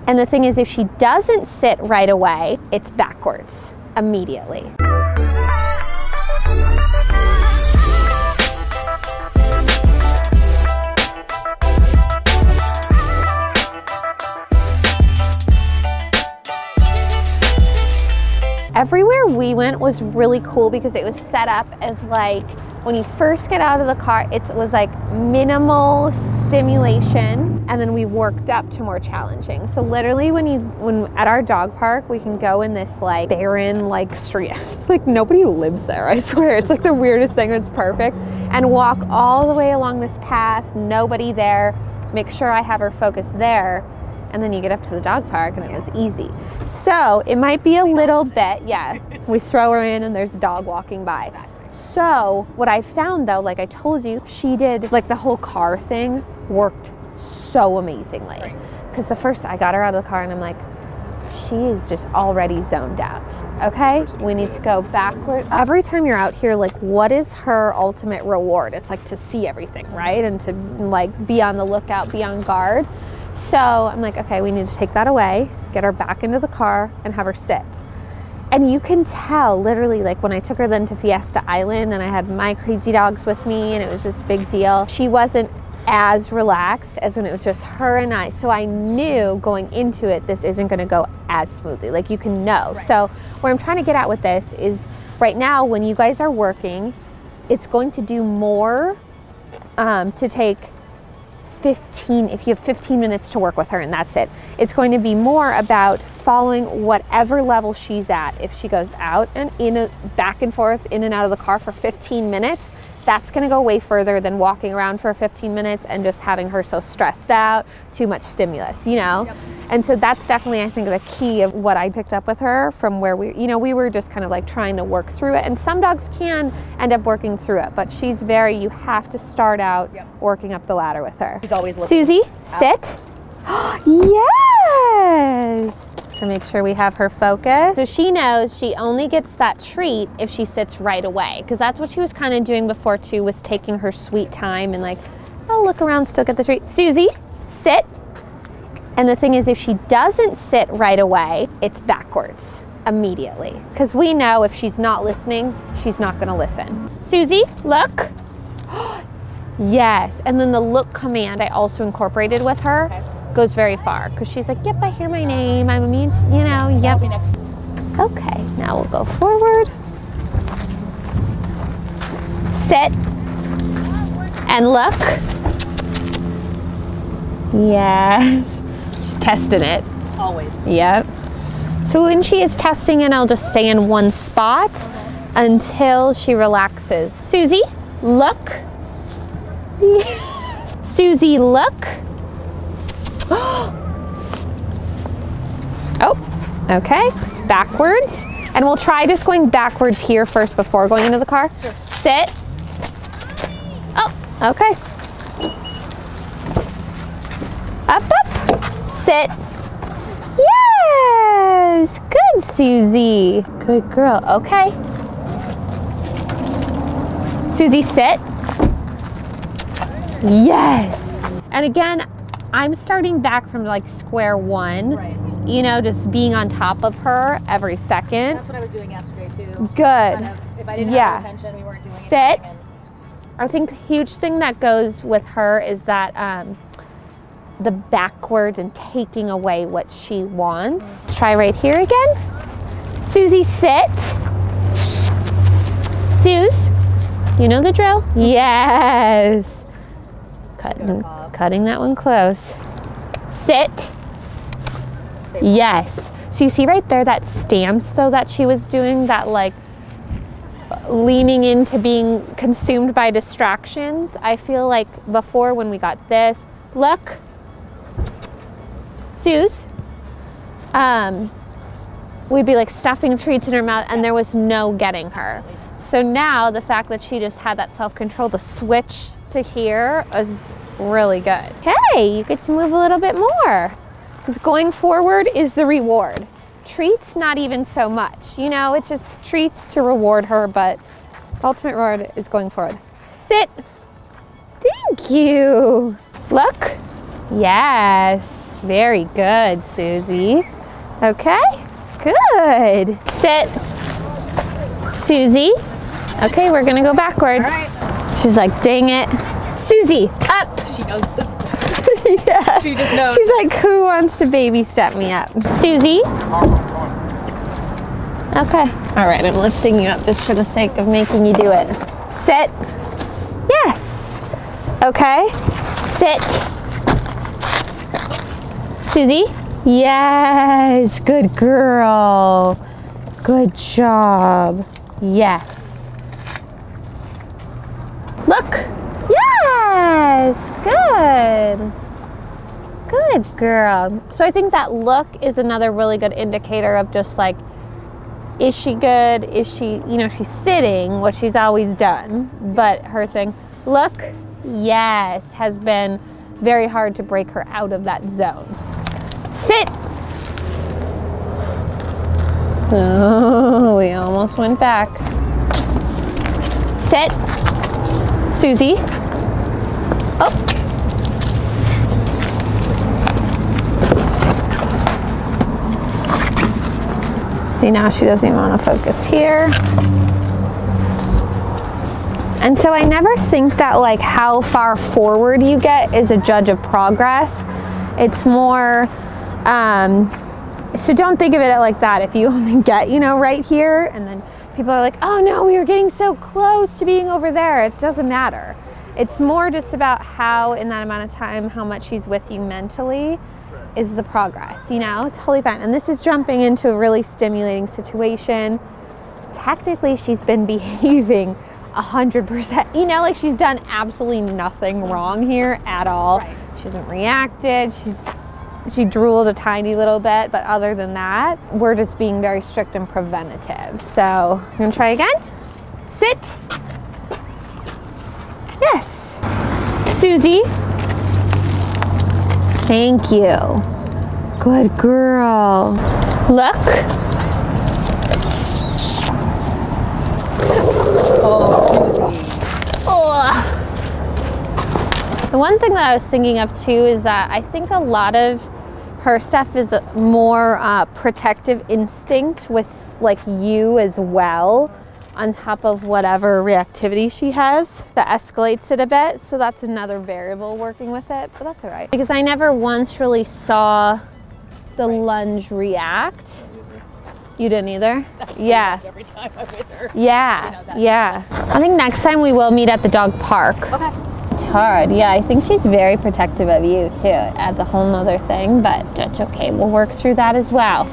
And the thing is, if she doesn't sit right away, it's backwards immediately. Everywhere we went was really cool because it was set up as like, when you first get out of the car, it was like minimal stimulation, and then we worked up to more challenging. So literally when at our dog park, we can go in this like barren like street, like nobody lives there, I swear. It's like the weirdest thing, it's perfect. And walk all the way along this path, nobody there, make sure I have her focused there. And then you get up to the dog park and it was easy. So it might be a little bit, yeah, we throw her in and there's a dog walking by. So what I found though, like I told you, she did like the whole car thing worked so amazingly. Because the first, I got her out of the car and I'm like, she is just already zoned out. Okay, we need to go backward. Every time you're out here, like what is her ultimate reward? It's like to see everything, right? And to like be on the lookout, be on guard. So I'm like, okay, we need to take that away, get her back into the car and have her sit. And you can tell literally, like when I took her then to Fiesta Island and I had my crazy dogs with me and it was this big deal, she wasn't as relaxed as when it was just her and I. So I knew going into it, this isn't gonna go as smoothly, like you can know. Right. So what I'm trying to get at with this is right now when you guys are working, it's going to do more to take 15, if you have 15 minutes to work with her and that's it. It's going to be more about following whatever level she's at. If she goes out and back and forth, in and out of the car for 15 minutes, that's gonna go way further than walking around for 15 minutes and just having her so stressed out, too much stimulus, you know? Yep. And so that's definitely, I think, the key of what I picked up with her from where we were just kind of like trying to work through it. And some dogs can end up working through it, but she's very, you have to start out working up the ladder with her. She's always looking Susie, sit. Yes! So make sure we have her focused. So she knows she only gets that treat if she sits right away, because that's what she was kind of doing before too, was taking her sweet time and like, oh, look around, still get the treat. Susie, sit. And the thing is, if she doesn't sit right away, it's backwards immediately. Because we know if she's not listening, she's not gonna listen. Susie, look. Yes, and then the look command I also incorporated with her. Okay. Goes very far, because she's like, yep, I hear my name, I'm immune, you know, yep. Okay, now we'll go forward. Sit. And look. Yes. She's testing it. Always. Yep. So when she is testing it, I'll just stay in one spot until she relaxes. Susie, look. Yes. Susie, look. Oh, okay, backwards. And we'll try just going backwards here first before going into the car. Sure. Sit. Oh, okay. Up, up. Sit. Yes, good, Susie. Good girl, okay. Susie, sit. Yes. And again, I'm starting back from like square one, right. You know, just being on top of her every second. That's what I was doing yesterday too. Good. Kind of, if I didn't have her attention, we weren't doing anything. Sit. I think a huge thing that goes with her is that the backwards and taking away what she wants. Let's try right here again. Susie, sit. Suze, you know the drill? Yes. Cutting that one close. Sit. Yes. So you see right there that stance though that she was doing, that like leaning into being consumed by distractions. I feel like before when we got this, look, Suze, we'd be like stuffing treats in her mouth and there was no getting her. So now the fact that she just had that self-control to switch to here is really good. Okay, you get to move a little bit more. Because going forward is the reward. Treats, not even so much. You know, it's just treats to reward her, but the ultimate reward is going forward. Sit. Thank you. Look. Yes. Very good, Susie. Okay, good. Sit. Susie. Okay, we're gonna go backwards. All right. She's like, dang it. Susie, up. She knows this. Yeah. She just knows. She's like, who wants to baby step me up? Susie. Okay. All right, I'm lifting you up just for the sake of making you do it. Sit. Yes. Okay. Sit. Susie. Yes. Good girl. Good job. Yes. Look. Yes. Good. Good girl. So I think that look is another really good indicator of just like, is she good? Is she, you know, she's sitting, what she's always done, but her thing, look, yes, has been very hard to break her out of that zone. Sit. Oh, we almost went back. Sit. Susie. Oh. See, now she doesn't even want to focus here. And so I never think that like how far forward you get is a judge of progress. It's more, so don't think of it like that. If you only get, you know, right here, and then people are like, oh no, we were getting so close to being over there. It doesn't matter. It's more just about how in that amount of time, how much she's with you mentally is the progress, you know, totally fine. And this is jumping into a really stimulating situation. Technically, she's been behaving 100%, you know, like she's done absolutely nothing wrong here at all. Right. She hasn't reacted. She drooled a tiny little bit, but other than that, we're just being very strict and preventative. So I'm gonna try again. Sit. Yes. Susie. Thank you. Good girl. Look. Oh, Susie. Ugh. The one thing that I was thinking of too is that I think a lot of her stuff is more protective instinct with like you as well, on top of whatever reactivity she has that escalates it a bit. So that's another variable working with it, but that's all right. Because I never once really saw the lunge react. You didn't either? Yeah. Every time I'm with her. Yeah, You know, yeah. I think next time we will meet at the dog park. Okay. It's hard. Yeah, I think she's very protective of you too. It adds a whole nother thing, but that's okay. We'll work through that as well.